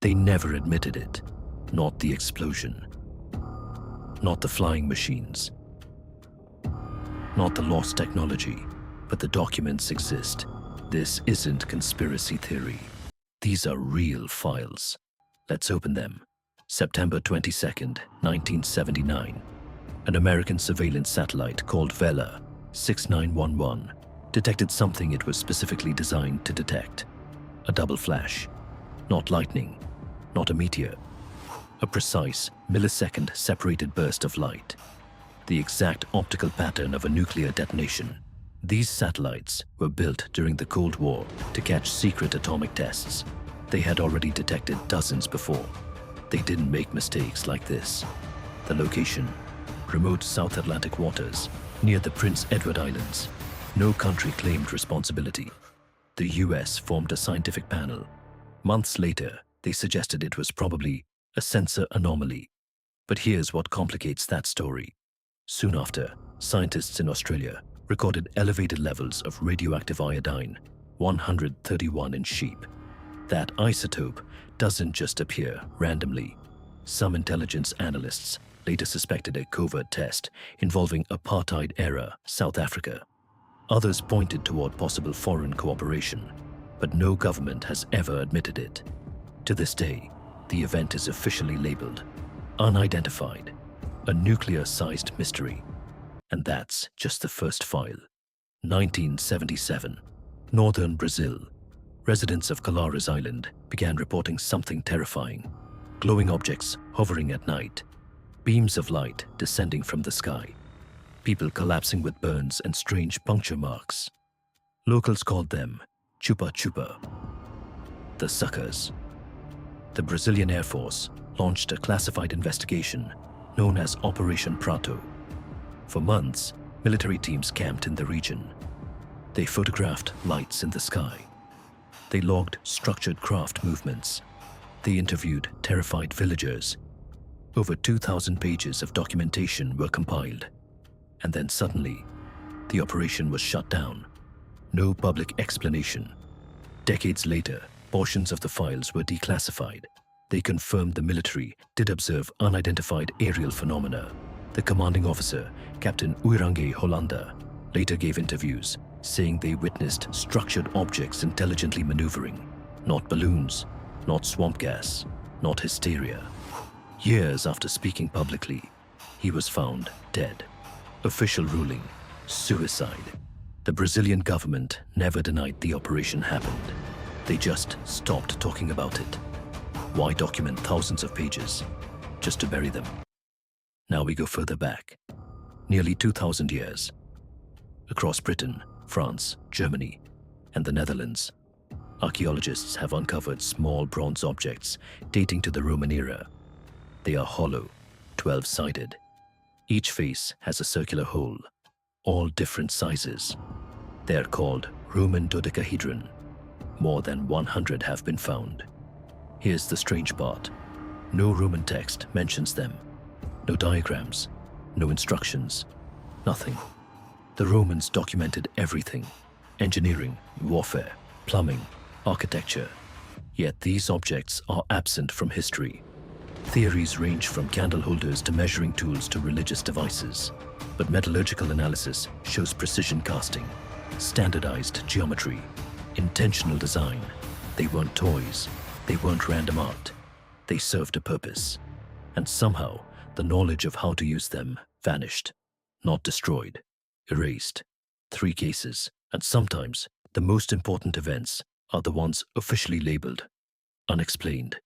They never admitted it. Not the explosion. Not the flying machines. Not the lost technology. But the documents exist. This isn't conspiracy theory. These are real files. Let's open them. September 22nd, 1979. An American surveillance satellite called Vela 6911 detected something it was specifically designed to detect. A double flash. Not lightning. Not a meteor. A precise, millisecond-separated burst of light. The exact optical pattern of a nuclear detonation. These satellites were built during the Cold War to catch secret atomic tests. They had already detected dozens before. They didn't make mistakes like this. The location: remote South Atlantic waters, near the Prince Edward Islands. No country claimed responsibility. The US formed a scientific panel. Months later, they suggested it was probably a sensor anomaly. But here's what complicates that story. Soon after, scientists in Australia recorded elevated levels of radioactive iodine, 131 in sheep. That isotope doesn't just appear randomly. Some intelligence analysts later suspected a covert test involving apartheid-era South Africa. Others pointed toward possible foreign cooperation, but no government has ever admitted it. To this day, the event is officially labeled unidentified, a nuclear-sized mystery. And that's just the first file. 1977, northern Brazil. Residents of Colares Island began reporting something terrifying. Glowing objects hovering at night. Beams of light descending from the sky. People collapsing with burns and strange puncture marks. Locals called them Chupa Chupa, the suckers. The Brazilian Air Force launched a classified investigation known as Operation Prato. For months, military teams camped in the region. They photographed lights in the sky. They logged structured craft movements. They interviewed terrified villagers. Over 2,000 pages of documentation were compiled. And then suddenly, the operation was shut down. No public explanation. Decades later, portions of the files were declassified. They confirmed the military did observe unidentified aerial phenomena. The commanding officer, Captain Uirange Holanda, later gave interviews saying they witnessed structured objects intelligently maneuvering. Not balloons, not swamp gas, not hysteria. Years after speaking publicly, he was found dead. Official ruling: suicide. The Brazilian government never denied the operation happened. They just stopped talking about it. Why document thousands of pages just to bury them? Now we go further back, nearly 2,000 years. Across Britain, France, Germany, and the Netherlands, archaeologists have uncovered small bronze objects dating to the Roman era. They are hollow, 12-sided. Each face has a circular hole, all different sizes. They are called Roman dodecahedron. More than 100 have been found. Here's the strange part. No Roman text mentions them. No diagrams, no instructions, nothing. The Romans documented everything: engineering, warfare, plumbing, architecture. Yet these objects are absent from history. Theories range from candle holders to measuring tools to religious devices. But metallurgical analysis shows precision casting, standardized geometry, intentional design. They weren't toys. They weren't random art. They served a purpose. And somehow, the knowledge of how to use them vanished. Not destroyed, erased. 3 cases, and sometimes the most important events are the ones officially labeled unexplained.